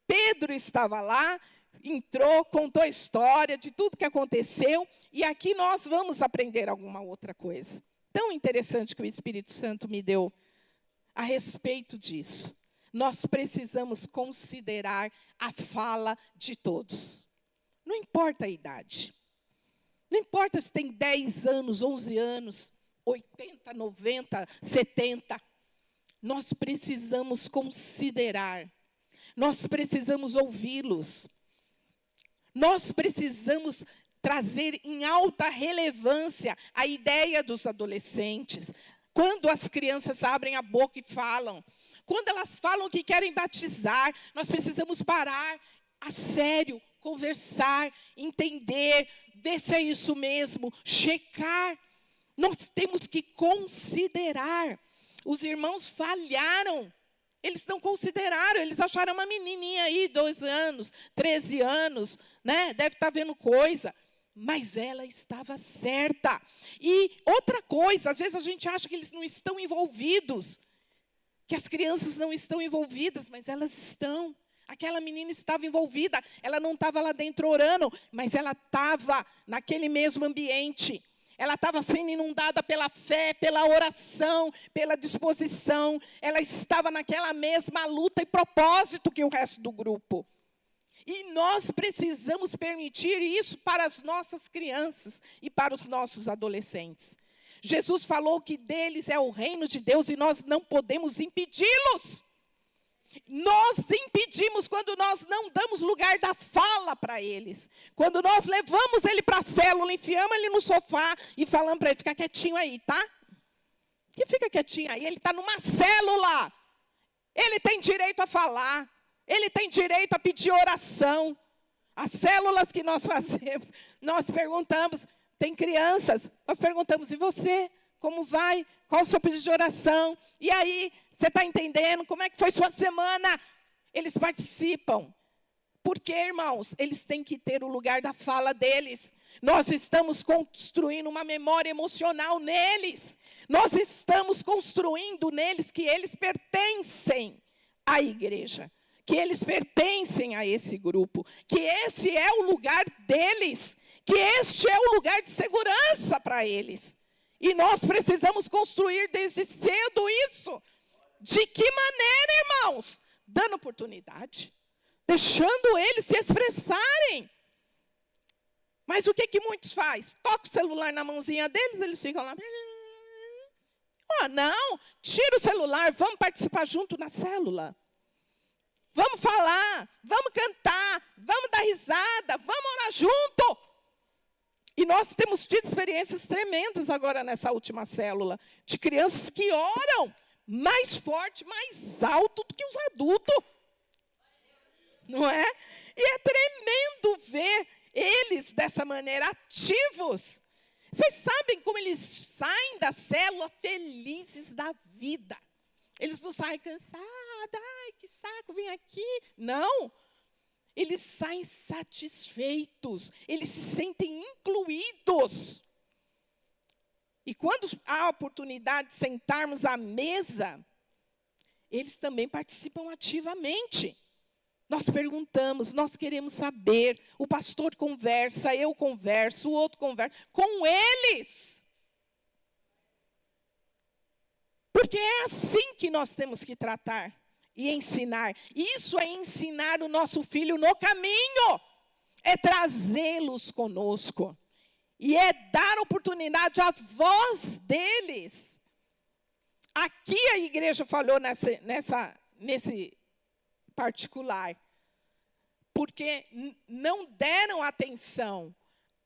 S1: Pedro estava lá, entrou, contou a história de tudo que aconteceu, e aqui nós vamos aprender alguma outra coisa. Tão interessante que o Espírito Santo me deu a respeito disso. Nós precisamos considerar a fala de todos. Não importa a idade. Não importa se tem 10 anos, 11 anos, 80, 90, 70. Nós precisamos considerar. Nós precisamos ouvi-los. Nós precisamos trazer em alta relevância a ideia dos adolescentes. Quando as crianças abrem a boca e falam, quando elas falam que querem batizar, nós precisamos parar a sério, conversar, entender, ver se é isso mesmo, checar. Nós temos que considerar. Os irmãos falharam. Eles não consideraram, eles acharam uma menininha aí, 12 anos, 13 anos, né? Deve estar vendo coisa. Mas ela estava certa. E outra coisa, às vezes a gente acha que eles não estão envolvidos, que as crianças não estão envolvidas, mas elas estão. Aquela menina estava envolvida, ela não estava lá dentro orando, mas ela estava naquele mesmo ambiente. Ela estava sendo inundada pela fé, pela oração, pela disposição. Ela estava naquela mesma luta e propósito que o resto do grupo. E nós precisamos permitir isso para as nossas crianças e para os nossos adolescentes. Jesus falou que deles é o reino de Deus e nós não podemos impedi-los. Nós impedimos quando nós não damos lugar da fala para eles. Quando nós levamos ele para a célula, enfiamos ele no sofá e falamos para ele, fica quietinho aí, tá? Que fica quietinho aí, ele está numa célula. Ele tem direito a falar. Ele tem direito a pedir oração. As células que nós fazemos, nós perguntamos, tem crianças, nós perguntamos, e você, como vai? Qual o seu pedido de oração? E aí, você está entendendo? Como é que foi sua semana? Eles participam. Porque, irmãos, eles têm que ter o lugar da fala deles. Nós estamos construindo uma memória emocional neles. Nós estamos construindo neles que eles pertencem à igreja. Que eles pertencem a esse grupo. Que esse é o lugar deles. Que este é o lugar de segurança para eles. E nós precisamos construir desde cedo isso. De que maneira, irmãos? Dando oportunidade. Deixando eles se expressarem. Mas o que muitos fazem? Toca o celular na mãozinha deles, eles ficam lá. Oh, não, tira o celular, vamos participar junto na célula. Vamos falar, vamos cantar, vamos dar risada, vamos orar junto. E nós temos tido experiências tremendas agora nessa última célula. De crianças que oram mais forte, mais alto do que os adultos. Não é? E é tremendo ver eles dessa maneira ativos. Vocês sabem como eles saem da célula felizes da vida. Eles não saem cansados, ai que saco, vim aqui. Não. Eles saem satisfeitos, eles se sentem incluídos. E quando há a oportunidade de sentarmos à mesa, eles também participam ativamente. Nós perguntamos, nós queremos saber, o pastor conversa, eu converso, o outro conversa, com eles. Porque é assim que nós temos que tratar e ensinar. Isso é ensinar o nosso filho no caminho, é trazê-los conosco. E é dar oportunidade à voz deles. Aqui a igreja falou nesse particular, porque não deram atenção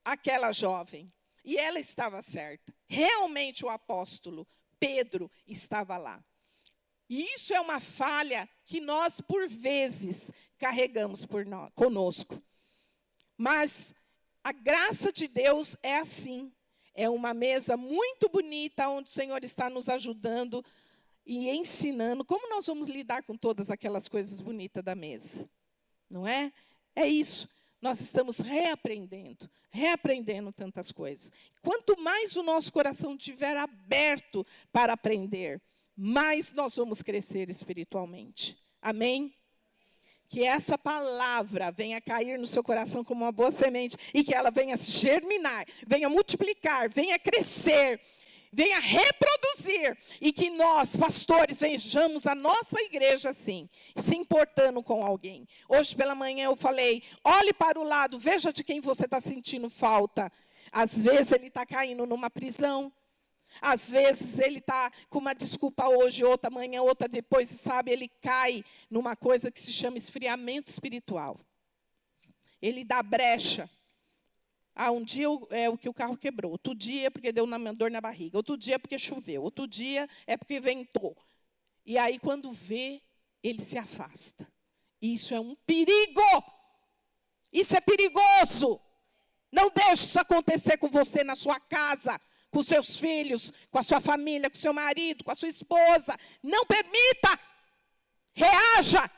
S1: àquela jovem. E ela estava certa. Realmente o apóstolo Pedro estava lá. E isso é uma falha que nós, por vezes, carregamos conosco. Mas a graça de Deus é assim. É uma mesa muito bonita, onde o Senhor está nos ajudando e ensinando como nós vamos lidar com todas aquelas coisas bonitas da mesa. Não é? É isso. Nós estamos reaprendendo tantas coisas. Quanto mais o nosso coração estiver aberto para aprender, mais nós vamos crescer espiritualmente. Amém? Que essa palavra venha cair no seu coração como uma boa semente e que ela venha germinar, venha multiplicar, venha crescer, venha reproduzir. E que nós, pastores, vejamos a nossa igreja assim, se importando com alguém. Hoje pela manhã eu falei, olhe para o lado, veja de quem você está sentindo falta. Às vezes ele está caindo numa prisão. Às vezes ele está com uma desculpa hoje, outra amanhã, outra depois, e sabe, ele cai numa coisa que se chama esfriamento espiritual. Ele dá brecha. Um dia é o que o carro quebrou, outro dia é porque deu uma dor na barriga, outro dia é porque choveu, outro dia é porque ventou. E aí quando vê, ele se afasta. Isso é um perigo. Isso é perigoso. Não deixe isso acontecer com você na sua casa, com seus filhos, com a sua família, com o seu marido, com a sua esposa. Não permita. Reaja.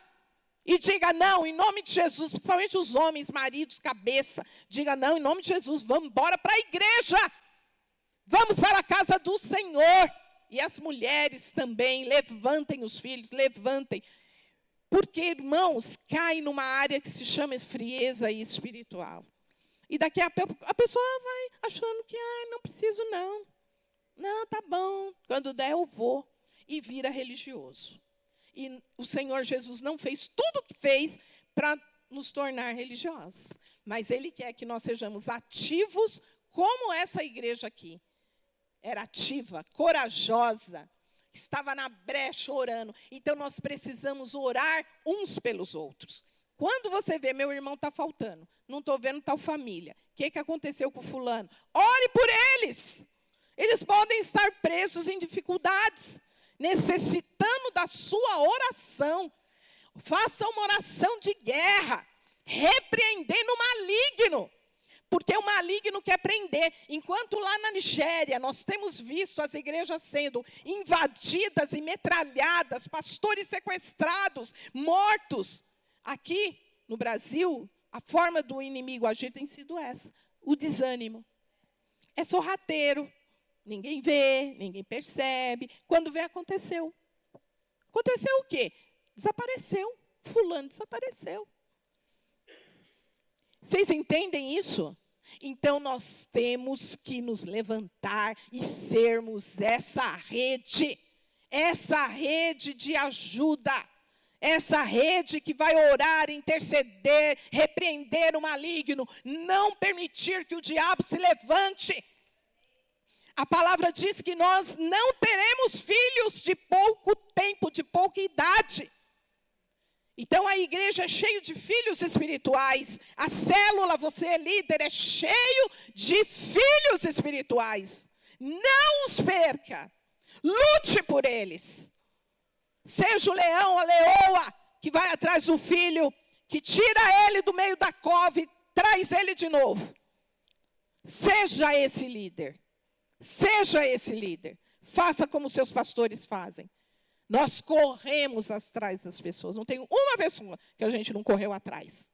S1: E diga não, em nome de Jesus, principalmente os homens, maridos, cabeça. Diga não, em nome de Jesus, vamos embora para a igreja. Vamos para a casa do Senhor. E as mulheres também, levantem os filhos, levantem. Porque, irmãos, cai numa área que se chama frieza espiritual. E daqui a pouco a pessoa vai achando que não preciso não. Não, tá bom. Quando der eu vou. E vira religioso. E o Senhor Jesus não fez tudo o que fez para nos tornar religiosos. Mas Ele quer que nós sejamos ativos como essa igreja aqui. Era ativa, corajosa, estava na brecha orando. Então nós precisamos orar uns pelos outros. Quando você vê, meu irmão está faltando, não estou vendo tal família, o que aconteceu com fulano? Ore por eles. Eles podem estar presos em dificuldades, necessitando da sua oração. Faça uma oração de guerra, repreendendo o maligno. Porque o maligno quer prender. Enquanto lá na Nigéria nós temos visto as igrejas sendo invadidas e metralhadas, pastores sequestrados, mortos. Aqui no Brasil, a forma do inimigo agir tem sido essa, o desânimo. É sorrateiro, ninguém vê, ninguém percebe. Quando vê, aconteceu. Aconteceu o quê? Desapareceu, fulano desapareceu. Vocês entendem isso? Então nós temos que nos levantar e sermos essa rede de ajuda. Essa rede que vai orar, interceder, repreender o maligno, não permitir que o diabo se levante. A palavra diz que nós não teremos filhos de pouco tempo, de pouca idade. Então a igreja é cheia de filhos espirituais. A célula, você é líder, é cheio de filhos espirituais. Não os perca. Lute por eles. Seja o leão, a leoa, que vai atrás do filho, que tira ele do meio da cova e traz ele de novo. Seja esse líder. Seja esse líder. Faça como seus pastores fazem. Nós corremos atrás das pessoas. Não tem uma pessoa que a gente não correu atrás.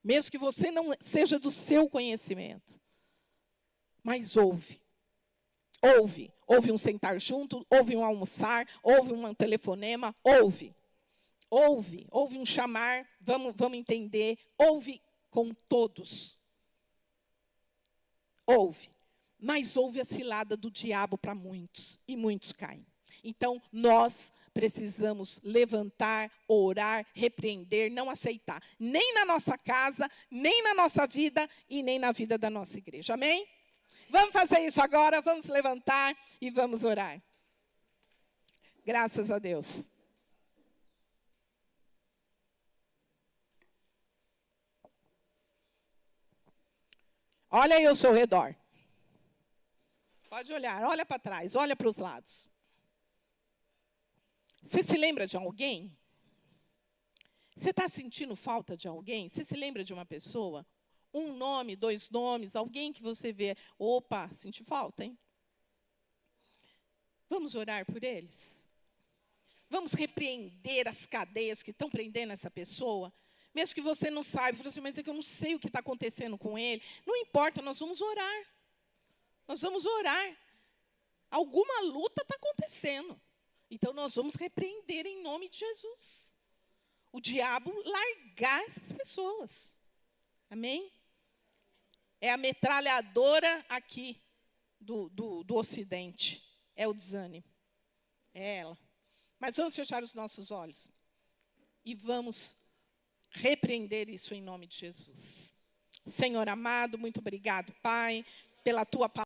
S1: mesmo que você não seja do seu conhecimento. Mas ouve. Ouve um sentar junto, ouve um almoçar, ouve um telefonema, ouve um chamar, vamos entender, ouve com todos. Mas ouve a cilada do diabo para muitos, e muitos caem. Então, nós precisamos levantar, orar, repreender, não aceitar, nem na nossa casa, nem na nossa vida e nem na vida da nossa igreja. Amém? Vamos fazer isso agora, vamos levantar e vamos orar. Graças a Deus. Olha aí ao seu redor. Pode olhar, olha para trás, olha para os lados. Você se lembra de alguém? Você está sentindo falta de alguém? Você se lembra de uma pessoa? Um nome, 2 nomes, alguém que você vê. Opa, senti falta, hein? Vamos orar por eles? Vamos repreender as cadeias que estão prendendo essa pessoa? Mesmo que você não saiba, você mas é que eu não sei o que está acontecendo com ele. Não importa, nós vamos orar. Nós vamos orar. Alguma luta está acontecendo. Então, nós vamos repreender em nome de Jesus. O diabo largar essas pessoas. Amém? É a metralhadora aqui do Ocidente. É o desânimo. É ela. Mas vamos fechar os nossos olhos. E vamos repreender isso em nome de Jesus. Senhor amado, muito obrigado, Pai, pela tua palavra.